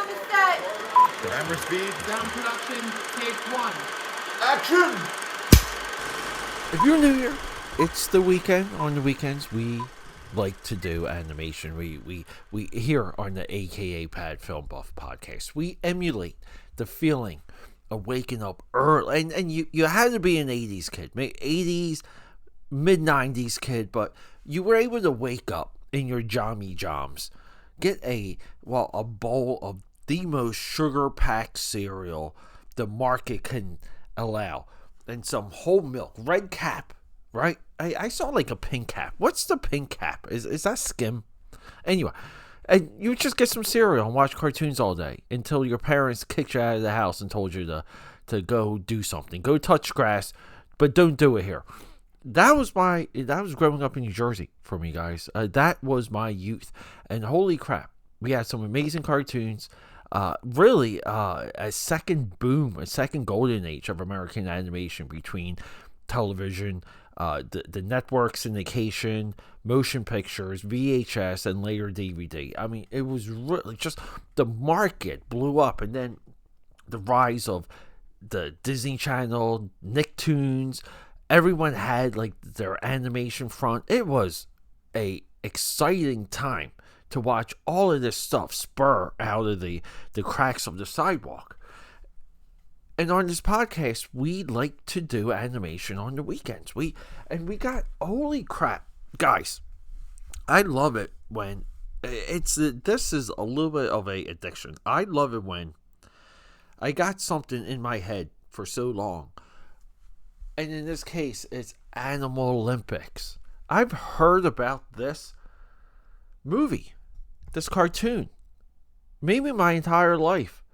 to set. Camera speed. Sound production, take one. Action! If you're new here, it's the weekend. On the weekends, we like to do animation. We here on the AKAPAD Film Buff podcast, we emulate the feeling of waking up early. And you had to be an 80s kid, 80s, mid-90s kid, but you were able to wake up in your Jommy Joms, get a bowl of the most sugar-packed cereal the market can allow, and some whole milk, red cap, right? I saw like a pink cap. What's the pink cap? Is that skim? Anyway, and you would just get some cereal and watch cartoons all day until your parents kicked you out of the house and told you to go do something. Go touch grass, but don't do it here. That was growing up in New Jersey for me, guys. That was my youth. And holy crap, we had some amazing cartoons. Really, a second boom, a second golden age of American animation between television, the network syndication, motion pictures, VHS, and later DVD. I mean, it was really just the market blew up, and then the rise of the Disney Channel, Nicktoons. Everyone had like their animation front. It was a exciting time to watch all of this stuff spur out of the cracks of the sidewalk. And on this podcast, we like to do animation on the weekends. We got, holy crap, guys, I love it when this is a little bit of a addiction. I love it when I got something in my head for so long. And in this case, it's Animalympics. I've heard about this movie, this cartoon, maybe my entire life.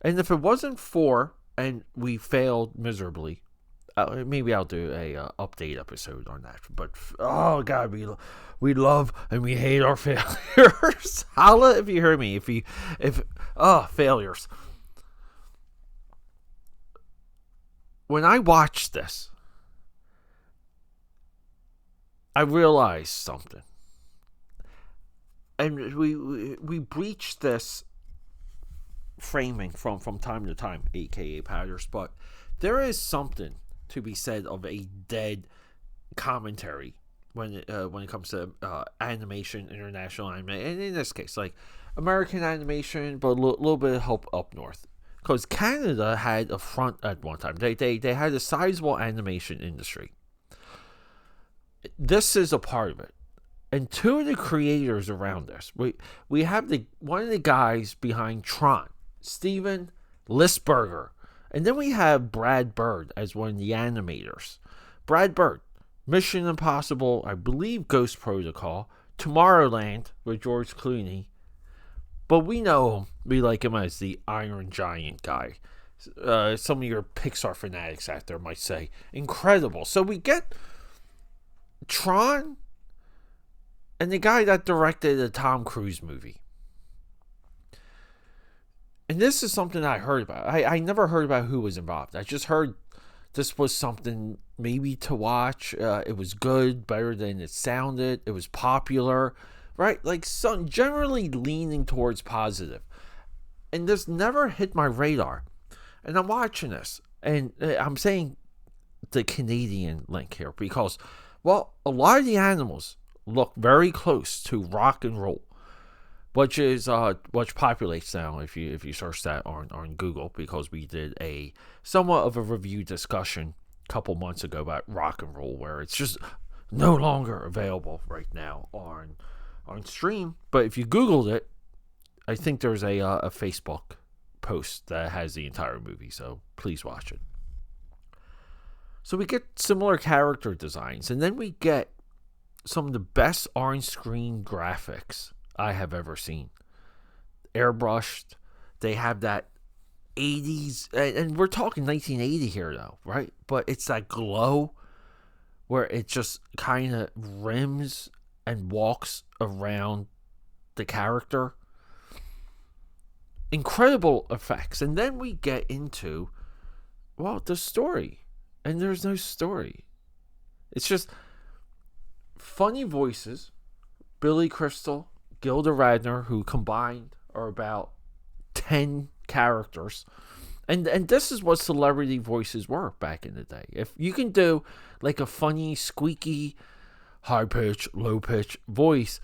And if it wasn't for, and we failed miserably, maybe I'll do a update episode on that. But oh god, we love and we hate our failures. Holla if you hear me. Failures. When I watched this, I realized something. And we breach this framing from time to time, aka Padders, but there is something to be said of a dead commentary when it comes to animation, international anime, and in this case, like American animation, but a little bit of help up north. Because Canada had a front at one time. They had a sizable animation industry. This is a part of it. And two of the creators around this, we have one of the guys behind Tron, Steven Lisberger. And then we have Brad Bird as one of the animators. Brad Bird, Mission Impossible, I believe Ghost Protocol, Tomorrowland with George Clooney. But we like him as the Iron Giant guy. Some of your Pixar fanatics out there might say, incredible. So we get Tron and the guy that directed the Tom Cruise movie. And this is something I heard about. I never heard about who was involved. I just heard this was something maybe to watch. It was good, better than it sounded. It was popular. Right? Like, some generally leaning towards positive. And this never hit my radar. And I'm watching this. And I'm saying the Canadian link here. Because, a lot of the animals look very close to rock and roll. Which populates now if you search that on Google. Because we did a somewhat of a review discussion a couple months ago about rock and roll. Where it's just no longer available right now on stream. But if you Googled it, I think there's a Facebook post that has the entire movie, so please watch it. So we get similar character designs, and then we get some of the best on-screen graphics I have ever seen. Airbrushed. They have that 80s, and we're talking 1980 here though, right? But it's that glow where it just kind of rims and walks around the character. Incredible effects. And then we get into, the story. And there's no story. It's just funny voices. Billy Crystal, Gilda Radner, who combined are about 10 characters. And this is what celebrity voices were back in the day. If you can do like a funny, squeaky, high pitch, low pitch voice,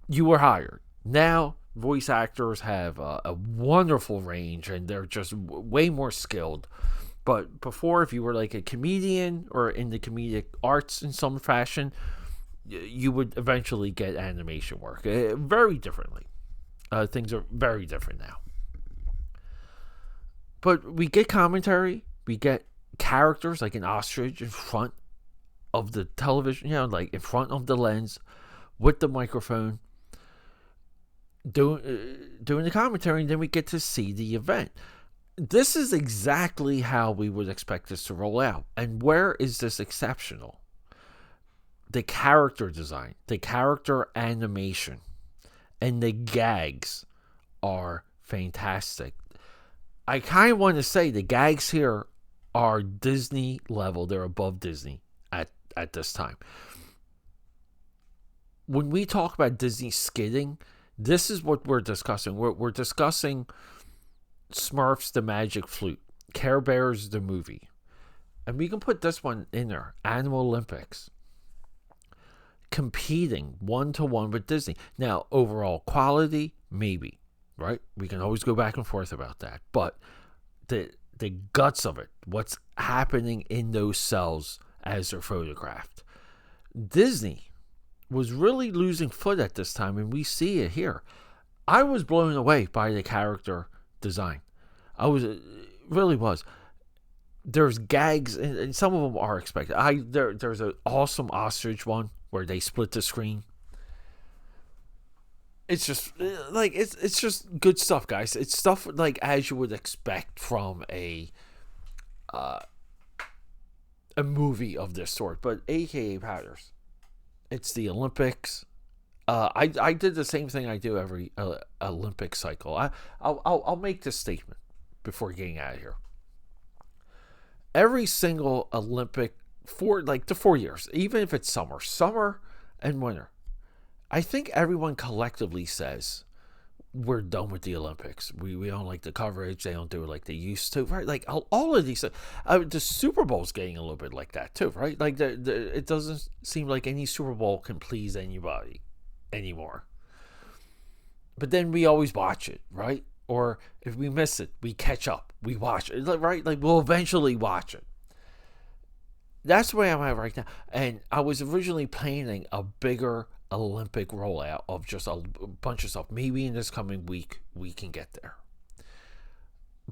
you were hired. Now, voice actors have a wonderful range, and they're just way more skilled. But before, if you were like a comedian or in the comedic arts in some fashion, you would eventually get animation work very differently. Things are very different now. But we get commentary, we get characters like an ostrich in front of the television, like in front of the lens with the microphone doing the commentary, and then we get to see the event. This is exactly how we would expect this to roll out. And where is this exceptional? The character design, the character animation, and the gags are fantastic. I kind of want to say the gags here are Disney level. They're above Disney at this time. When we talk about Disney skidding, this is what we're discussing. We're discussing Smurfs the Magic Flute, Care Bears the movie. And we can put this one in there, Animalympics. Competing one-to-one with Disney. Now, overall quality, maybe. Right? We can always go back and forth about that. But the guts of it, what's happening in those cells as they're photographed. Disney was really losing foot at this time, and we see it here. I was blown away by the character design. Really was. There's gags, and some of them are expected. There's an awesome ostrich one where they split the screen. It's just like it's just good stuff, guys. It's stuff like as you would expect from a movie of this sort. But AKAPADers, it's the Olympics. I did the same thing I do every Olympic cycle. I'll make this statement before getting out of here. Every single Olympic for like the 4 years, even if it's summer and winter. I think everyone collectively says we're done with the Olympics. We don't like the coverage. They don't do it like they used to, right? Like all of these. The Super Bowl's getting a little bit like that too, right? Like it doesn't seem like any Super Bowl can please anybody anymore. But then we always watch it, right? Or if we miss it, we catch up. We watch it, right? Like we'll eventually watch it. That's the way I'm at right now. And I was originally planning a bigger Olympic rollout of just a bunch of stuff. Maybe in this coming week we can get there.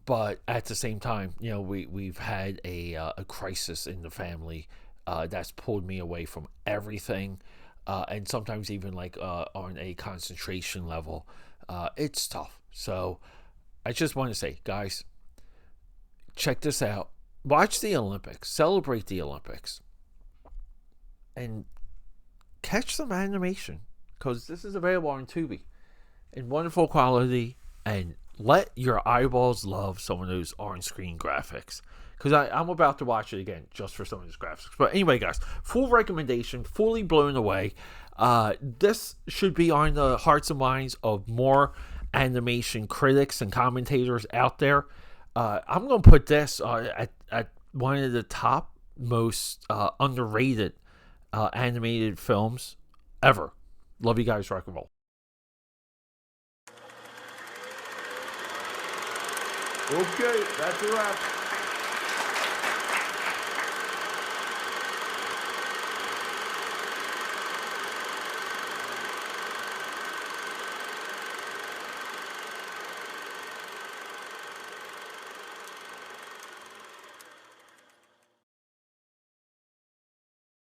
But at the same time, we've had a crisis in the family that's pulled me away from everything, and sometimes even like on a concentration level. It's tough. So I just want to say, guys, check this out. Watch the Olympics. Celebrate the Olympics. And catch some animation, because this is available on Tubi in wonderful quality, and let your eyeballs love some of those on-screen graphics, because I'm about to watch it again just for some of those graphics. But anyway, guys, full recommendation, fully blown away. This should be on the hearts and minds of more animation critics and commentators out there. I'm going to put this at one of the top most underrated animated films ever. Love you guys. Rock and roll. Okay, that's a wrap.